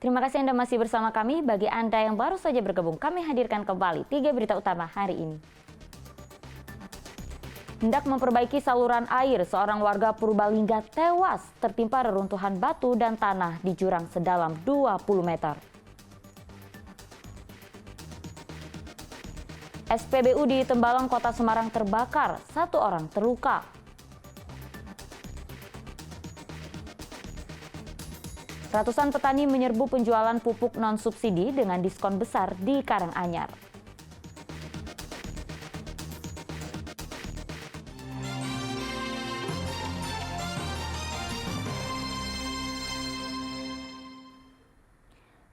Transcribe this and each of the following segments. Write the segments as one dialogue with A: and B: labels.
A: Terima kasih Anda masih bersama kami. Bagi Anda yang baru saja bergabung, kami hadirkan kembali 3 berita utama hari ini. Hendak memperbaiki saluran air, seorang warga Purbalingga tewas tertimpa reruntuhan batu dan tanah di jurang sedalam 20 meter. SPBU di Tembalang, Kota Semarang terbakar, 1 orang terluka. Ratusan petani menyerbu penjualan pupuk non-subsidi dengan diskon besar di Karanganyar.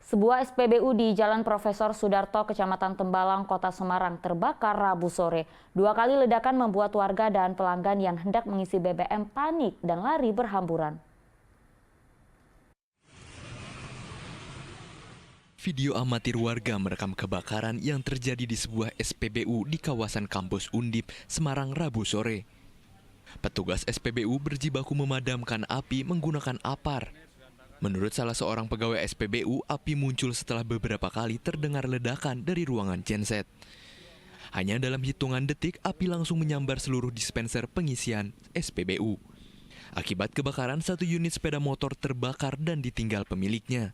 A: Sebuah SPBU di Jalan Profesor Sudarto, Kecamatan Tembalang, Kota Semarang terbakar Rabu sore. 2 kali ledakan membuat warga dan pelanggan yang hendak mengisi BBM panik dan lari berhamburan.
B: Video amatir warga merekam kebakaran yang terjadi di sebuah SPBU di kawasan kampus Undip, Semarang, Rabu sore. Petugas SPBU berjibaku memadamkan api menggunakan apar. Menurut salah seorang pegawai SPBU, api muncul setelah beberapa kali terdengar ledakan dari ruangan genset. Hanya dalam hitungan detik, api langsung menyambar seluruh dispenser pengisian SPBU. Akibat kebakaran, 1 unit sepeda motor terbakar dan ditinggal pemiliknya.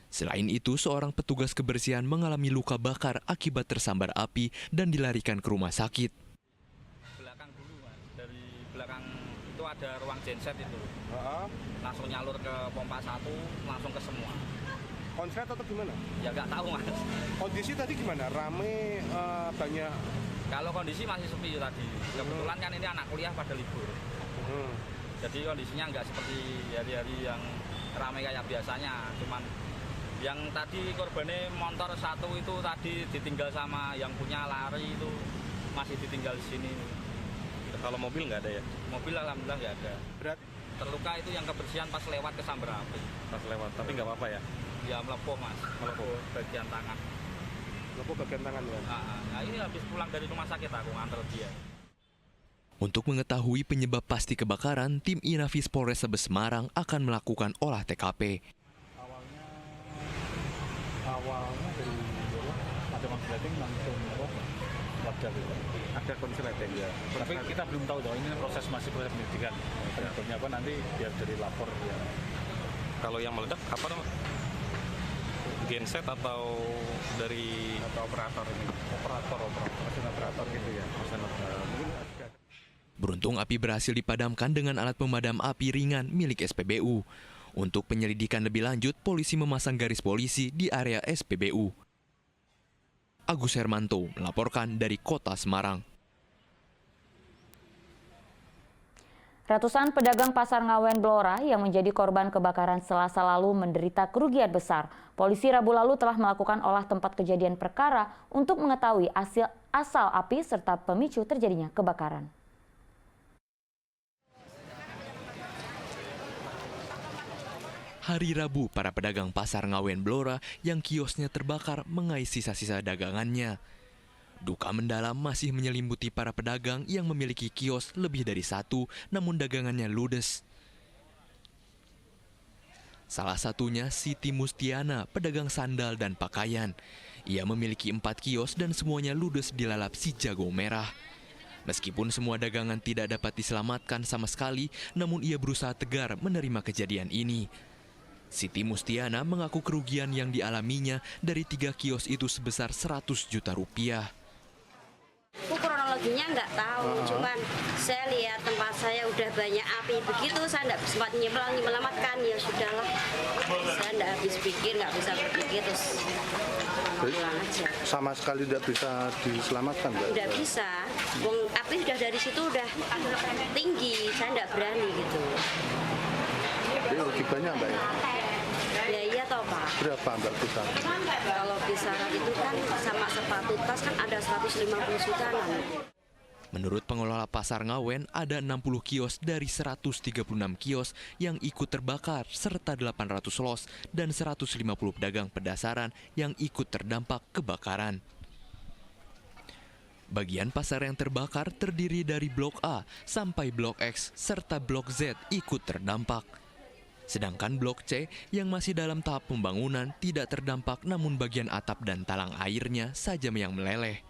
B: Selain itu, seorang petugas kebersihan mengalami luka bakar akibat tersambar api dan dilarikan ke rumah sakit.
C: Belakang dulu, Mas. Dari belakang itu ada ruang genset itu. Langsung nyalur ke pompa 1, langsung ke semua.
D: Konslet atau gimana?
C: Ya nggak tahu, Mas.
D: Kondisi tadi gimana? Rame, banyak?
C: Kalau kondisi masih sepi tadi. Kebetulan kan ini anak kuliah pada libur. Jadi kondisinya nggak seperti hari-hari yang ramai kayak biasanya. Cuman yang tadi korbannya motor 1 itu tadi ditinggal sama yang punya, lari itu masih ditinggal di sini.
D: Kalau mobil nggak ada ya?
C: Mobil alhamdulillah nggak ada.
D: Berat?
C: Terluka itu yang kebersihan pas lewat kesambar api.
D: Pas lewat, tapi nggak apa-apa ya?
C: Ya melepuh, Mas. Melepuh bagian tangan.
D: Lepuh bagian tangan ya?
C: Nah, ini habis pulang dari rumah sakit aku nganter dia.
B: Untuk mengetahui penyebab pasti kebakaran, tim Inafis Polrestabes Semarang akan melakukan olah TKP.
E: Awalnya dari ada konsleting langsung wajar gitu.
D: Ada konsleting ya?
E: Tapi kita belum tahu dong, ini proses masih proses penyidikan. Penyebabnya apa nanti biar dari lapor ya.
F: Kalau yang meledak apa namanya? Genset atau dari
D: Operator ini? Mesin operator gitu ya? Mungkin ada.
B: Beruntung api berhasil dipadamkan dengan alat pemadam api ringan milik SPBU. Untuk penyelidikan lebih lanjut, polisi memasang garis polisi di area SPBU. Agus Hermanto melaporkan dari Kota Semarang.
A: Ratusan pedagang Pasar Ngawen Blora yang menjadi korban kebakaran Selasa lalu menderita kerugian besar. Polisi Rabu lalu telah melakukan olah tempat kejadian perkara untuk mengetahui asal api serta pemicu terjadinya kebakaran.
B: Hari Rabu, para pedagang Pasar Ngawen Blora yang kiosnya terbakar mengais sisa-sisa dagangannya. Duka mendalam masih menyelimuti para pedagang yang memiliki kios lebih dari 1, namun dagangannya ludes. Salah satunya Siti Mustiana, pedagang sandal dan pakaian. Ia memiliki 4 kios dan semuanya ludes dilalap si jago merah. Meskipun semua dagangan tidak dapat diselamatkan sama sekali, namun ia berusaha tegar menerima kejadian ini. Siti Mustiana mengaku kerugian yang dialaminya dari 3 kios itu sebesar 100 juta rupiah.
G: Kronologinya nggak tahu, cuman saya lihat tempat saya udah banyak api begitu, saya nggak sempat menyelamatkan, ya sudahlah. Saya nggak habis pikir, nggak bisa berpikir, terus pulang aja.
D: Sama sekali tidak bisa diselamatkan, Mbak?
G: Nggak bisa, api sudah dari situ udah tinggi, saya nggak berani gitu.
D: Jadi rugi banyak, Mbak?
G: Ya iya toh Pak.
D: Berapa Mbak kisaran?
G: Kalau kisaran itu kan sama sepatu tas kan ada 150 jutaan.
B: Menurut pengelola Pasar Ngawen, ada 60 kios dari 136 kios yang ikut terbakar, serta 800 los dan 150 pedagang pedasaran yang ikut terdampak kebakaran. Bagian pasar yang terbakar terdiri dari Blok A sampai Blok X, serta Blok Z ikut terdampak. Sedangkan Blok C yang masih dalam tahap pembangunan tidak terdampak, namun bagian atap dan talang airnya saja yang meleleh.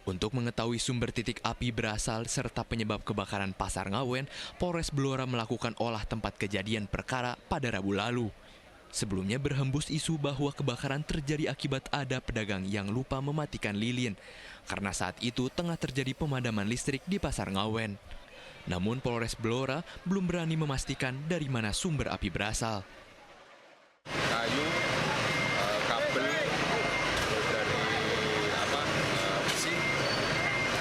B: Untuk mengetahui sumber titik api berasal serta penyebab kebakaran Pasar Ngawen, Polres Blora melakukan olah tempat kejadian perkara pada Rabu lalu. Sebelumnya berhembus isu bahwa kebakaran terjadi akibat ada pedagang yang lupa mematikan lilin, karena saat itu tengah terjadi pemadaman listrik di Pasar Ngawen. Namun Polres Blora belum berani memastikan dari mana sumber api berasal.
D: Kayu, kabel dari besi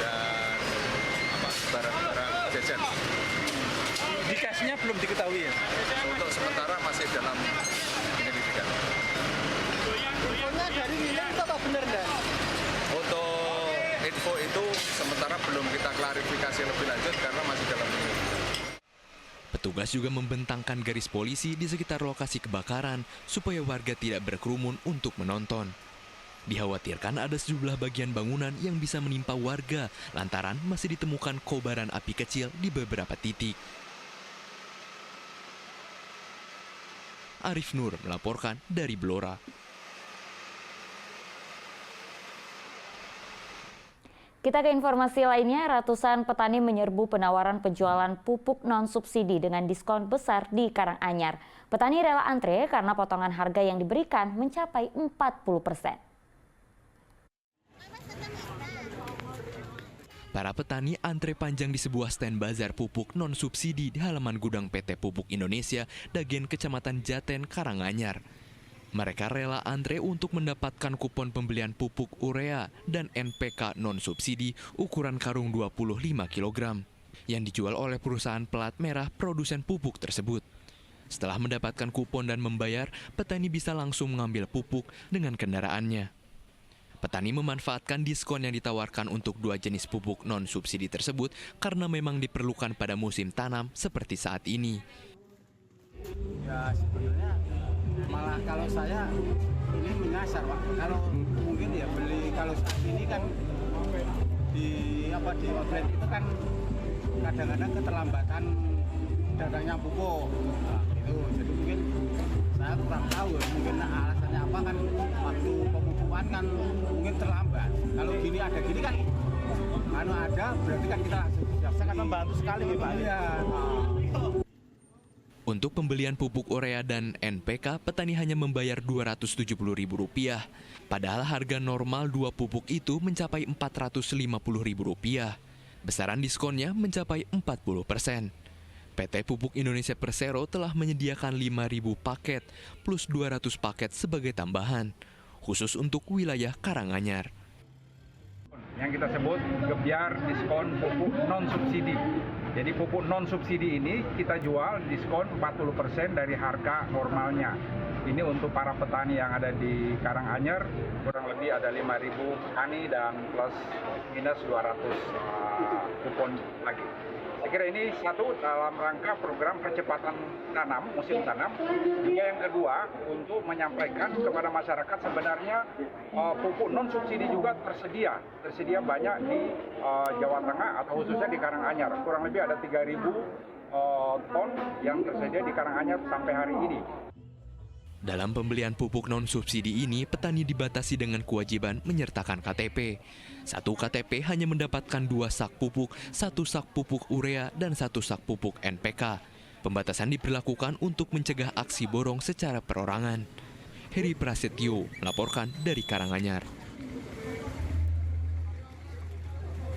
D: dan barang-barang jajan.
E: Indikasinya belum diketahui ya?
D: Untuk sementara masih dalam penyelidikan.
H: Infonya dari lilin itu apa benar enggak?
D: Untuk info itu sementara belum kita klarifikasi lebih lanjut karena masih dalam penyelidikan.
B: Petugas juga membentangkan garis polisi di sekitar lokasi kebakaran supaya warga tidak berkerumun untuk menonton. Dikhawatirkan ada sejumlah bagian bangunan yang bisa menimpa warga lantaran masih ditemukan kobaran api kecil di beberapa titik. Arif Nur melaporkan dari Blora.
A: Kita ke informasi lainnya, ratusan petani menyerbu penawaran penjualan pupuk non-subsidi dengan diskon besar di Karanganyar. Petani rela antre karena potongan harga yang diberikan mencapai 40%.
B: Para petani antre panjang di sebuah stand bazar pupuk non-subsidi di halaman gudang PT Pupuk Indonesia, Dagen, Kecamatan Jaten, Karanganyar. Mereka rela antre untuk mendapatkan kupon pembelian pupuk urea dan NPK non-subsidi ukuran karung 25 kg yang dijual oleh perusahaan pelat merah produsen pupuk tersebut. Setelah mendapatkan kupon dan membayar, petani bisa langsung mengambil pupuk dengan kendaraannya. Petani memanfaatkan diskon yang ditawarkan untuk dua jenis pupuk non-subsidi tersebut karena memang diperlukan pada musim tanam seperti saat ini.
H: Ya sebenarnya malah kalau saya ini menyasar Pak. Kalau mungkin ya beli kalau saat ini kan di outlet itu kan kadang-kadang keterlambatan datangnya pupuk. Nah, gitu. Jadi mungkin saya kurang tahu mungkin alasannya apa kan waktu pemupukan kan mungkin terlambat. Kalau gini ada gini kan kalau ada berarti kan kita langsung siap. Sangat membantu sekali ya Pak. Iya.
B: Untuk pembelian pupuk urea dan NPK, petani hanya membayar Rp270.000. Padahal harga normal dua pupuk itu mencapai Rp450.000. Besaran diskonnya mencapai 40%. PT Pupuk Indonesia Persero telah menyediakan 5.000 paket plus 200 paket sebagai tambahan, khusus untuk wilayah Karanganyar.
I: Yang kita sebut gebyar diskon pupuk non-subsidi. Jadi pupuk non-subsidi ini kita jual diskon 40% dari harga normalnya. Ini untuk para petani yang ada di Karanganyar, kurang lebih ada 5.000 petani dan plus minus 200 kupon lagi. Saya kira ini satu dalam rangka program percepatan tanam, musim tanam. Juga yang kedua untuk menyampaikan kepada masyarakat sebenarnya pupuk non-subsidi juga tersedia banyak di Jawa Tengah atau khususnya di Karanganyar. Kurang lebih ada 3.000 ton yang tersedia di Karanganyar sampai hari ini.
B: Dalam pembelian pupuk non-subsidi ini, petani dibatasi dengan kewajiban menyertakan KTP. Satu KTP hanya mendapatkan 2 sak pupuk, 1 sak pupuk urea, dan 1 sak pupuk NPK. Pembatasan diberlakukan untuk mencegah aksi borong secara perorangan. Heri Prasetyo melaporkan dari Karanganyar.